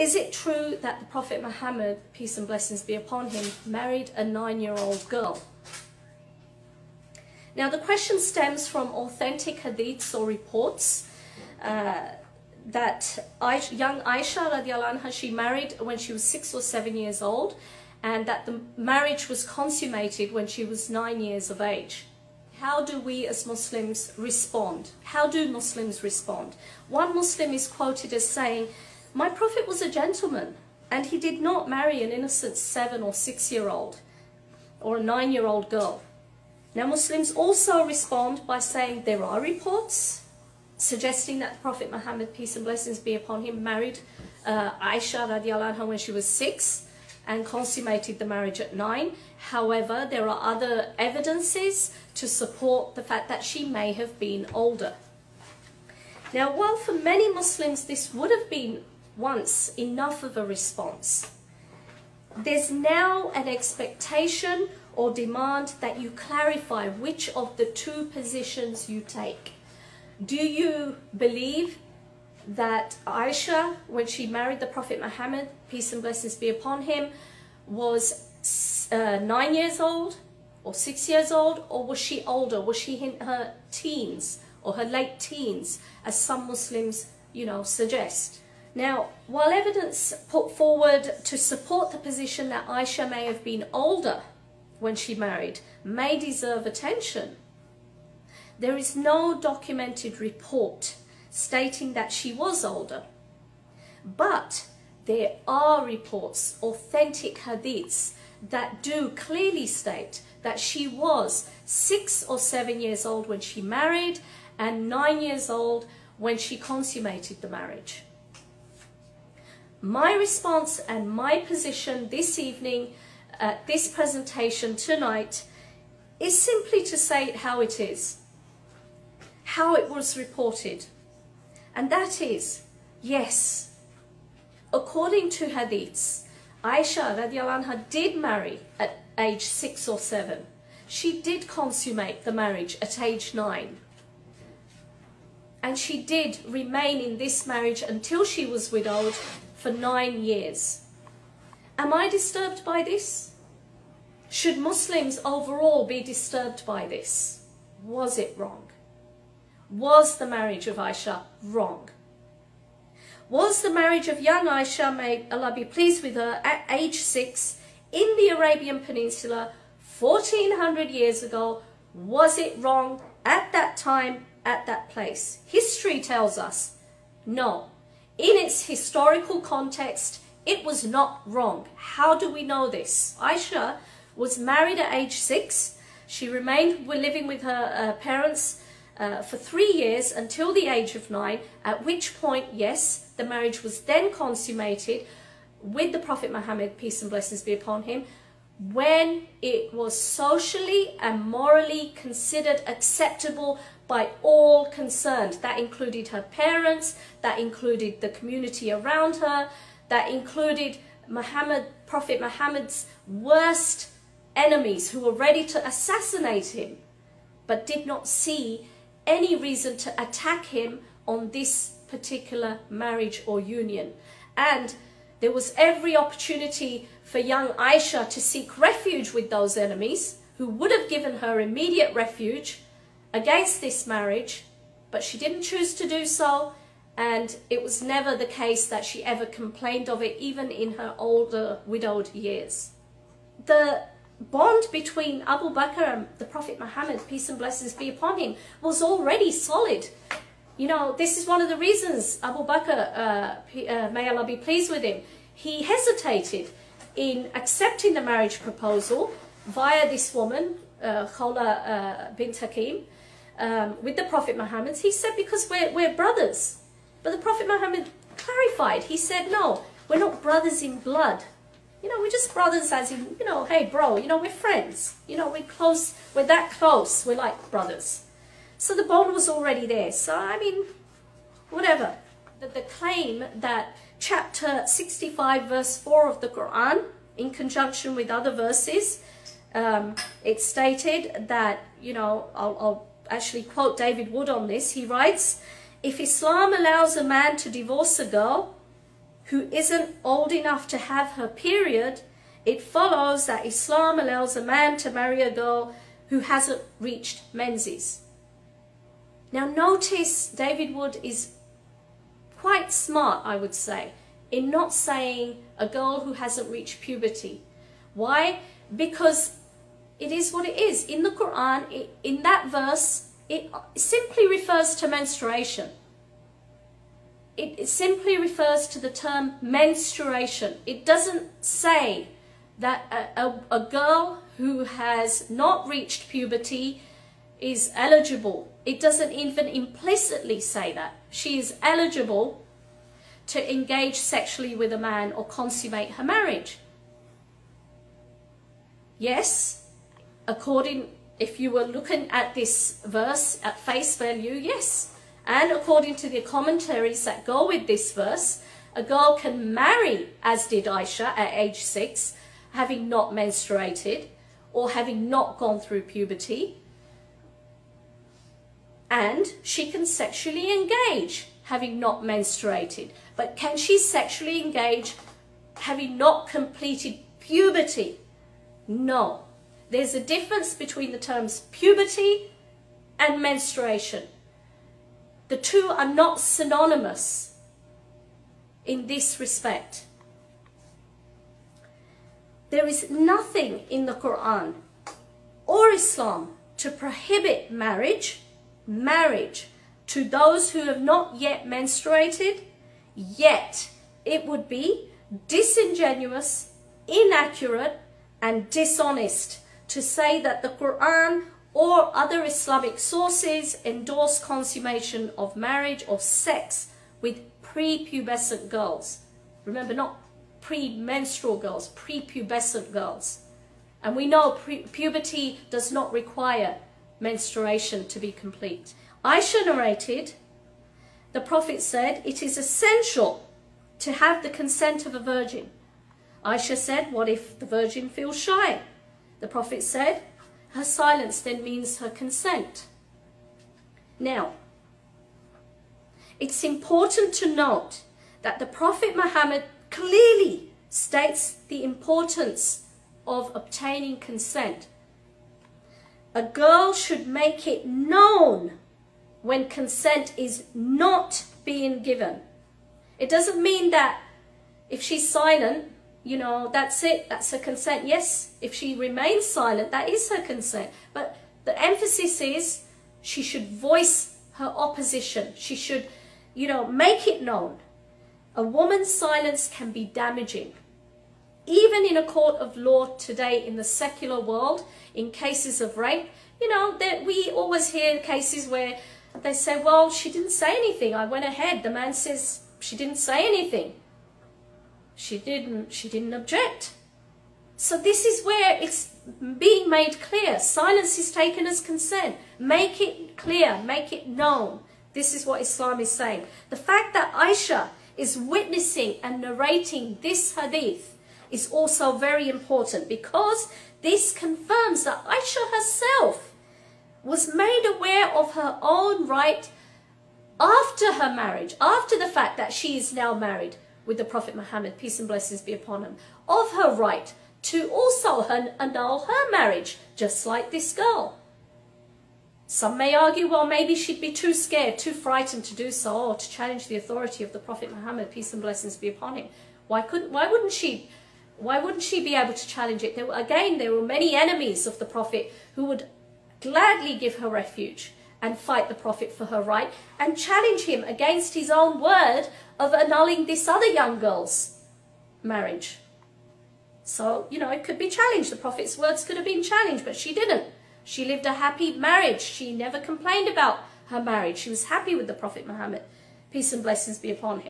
Is it true that the Prophet Muhammad, peace and blessings be upon him, married a 9-year-old girl? Now the question stems from authentic hadiths or reports that young Aisha radiallahu anha, she married when she was 6 or 7 years old, and that the marriage was consummated when she was 9 years of age. How do we as Muslims respond? How do Muslims respond? One Muslim is quoted as saying, "My Prophet was a gentleman and he did not marry an innocent 7 or 6-year-old or a 9-year-old girl." Now Muslims also respond by saying there are reports suggesting that the Prophet Muhammad, peace and blessings be upon him, married Aisha radiallahu anha when she was 6 and consummated the marriage at 9. However, there are other evidences to support the fact that she may have been older. Now, while for many Muslims this would have been once enough of a response, there's now an expectation or demand that you clarify which of the two positions you take. Do you believe that Aisha, when she married the Prophet Muhammad, peace and blessings be upon him, was 9 years old or 6 years old, or was she older? Was she in her teens or her late teens, as some Muslims, suggest? Now, while evidence put forward to support the position that Aisha may have been older when she married may deserve attention, there is no documented report stating that she was older. But there are reports, authentic hadiths, that do clearly state that she was 6 or 7 years old when she married and 9 years old when she consummated the marriage. My response and my position this evening at this presentation tonight is simply to say it how it is, how it was reported. And that is, yes, according to hadiths, Aisha radiallahu anha did marry at age 6 or 7. She did consummate the marriage at age 9. And she did remain in this marriage until she was widowed for 9 years. Am I disturbed by this? Should Muslims overall be disturbed by this? Was it wrong? Was the marriage of Aisha wrong? Was the marriage of young Aisha, may Allah be pleased with her, at age 6 in the Arabian Peninsula 1400 years ago, was it wrong at that time, at that place? History tells us no. In its historical context, it was not wrong. How do we know this? Aisha was married at age 6. She remained living with her parents for 3 years until the age of 9, at which point, yes, the marriage was then consummated with the Prophet Muhammad, peace and blessings be upon him, when it was socially and morally considered acceptable by all concerned. That included her parents, that included the community around her, that included Prophet Muhammad's worst enemies who were ready to assassinate him, but did not see any reason to attack him on this particular marriage or union. And there was every opportunity for young Aisha to seek refuge with those enemies who would have given her immediate refuge against this marriage, but she didn't choose to do so, and it was never the case that she ever complained of it, even in her older widowed years. The bond between Abu Bakr and the Prophet Muhammad, peace and blessings be upon him, was already solid. This is one of the reasons Abu Bakr, may Allah be pleased with him, he hesitated in accepting the marriage proposal via this woman, Khawla bint Hakim, with the Prophet Muhammad. He said, because we're brothers. But the Prophet Muhammad clarified. He said, no, we're not brothers in blood. We're just brothers as in, hey bro, we're friends. We're close, we're that close, we're like brothers. So the bond was already there. So, whatever. The claim that chapter 65 verse 4 of the Quran, in conjunction with other verses, it stated that, I'll actually quote David Wood on this. He writes, if Islam allows a man to divorce a girl who isn't old enough to have her period, it follows that Islam allows a man to marry a girl who hasn't reached menses. Now notice David Wood is quite smart, I would say, in not saying a girl who hasn't reached puberty. Why? Because it is what it is. In the Quran, in that verse, it simply refers to menstruation. It simply refers to the term menstruation. It doesn't say that a girl who has not reached puberty is eligible. It doesn't even implicitly say that. She is eligible to engage sexually with a man or consummate her marriage. Yes, if you were looking at this verse at face value, yes. And according to the commentaries that go with this verse, a girl can marry, as did Aisha at age 6, having not menstruated or having not gone through puberty. And she can sexually engage having not menstruated. But can she sexually engage having not completed puberty? No. There's a difference between the terms puberty and menstruation. The two are not synonymous in this respect. There is nothing in the Quran or Islam to prohibit marriage to those who have not yet menstruated, yet it would be disingenuous, inaccurate, and dishonest to say that the Quran or other Islamic sources endorse consummation of marriage or sex with prepubescent girls. Remember, not premenstrual girls, prepubescent girls. And we know puberty does not require menstruation to be complete. Aisha narrated, the Prophet said, it is essential to have the consent of a virgin. Aisha said, what if the virgin feels shy? The Prophet said, her silence then means her consent. Now, it's important to note that the Prophet Muhammad clearly states the importance of obtaining consent. A girl should make it known when consent is not being given. It doesn't mean that if she's silent, you know, that's it, that's her consent. Yes, if she remains silent, that is her consent. But the emphasis is she should voice her opposition. She should, you know, make it known. A woman's silence can be damaging. Even in a court of law today in the secular world, in cases of rape, you know, that we always hear cases where they say, well, she didn't say anything. I went ahead. The man says she didn't say anything. She didn't object. So this is where it's being made clear. Silence is taken as consent. Make it clear, make it known. This is what Islam is saying. The fact that Aisha is witnessing and narrating this hadith is also very important, because this confirms that Aisha herself was made aware of her own right after her marriage, after the fact that she is now married with the Prophet Muhammad, peace and blessings be upon him, of her right to also annul her marriage, just like this girl. Some may argue, well, maybe she'd be too scared, too frightened to do so, or to challenge the authority of the Prophet Muhammad, peace and blessings be upon him. Why wouldn't she be able to challenge it? There were many enemies of the Prophet who would gladly give her refuge and fight the Prophet for her right and challenge him against his own word of annulling this other young girl's marriage. So, you know, it could be challenged. The Prophet's words could have been challenged, but she didn't. She lived a happy marriage. She never complained about her marriage. She was happy with the Prophet Muhammad. Peace and blessings be upon him.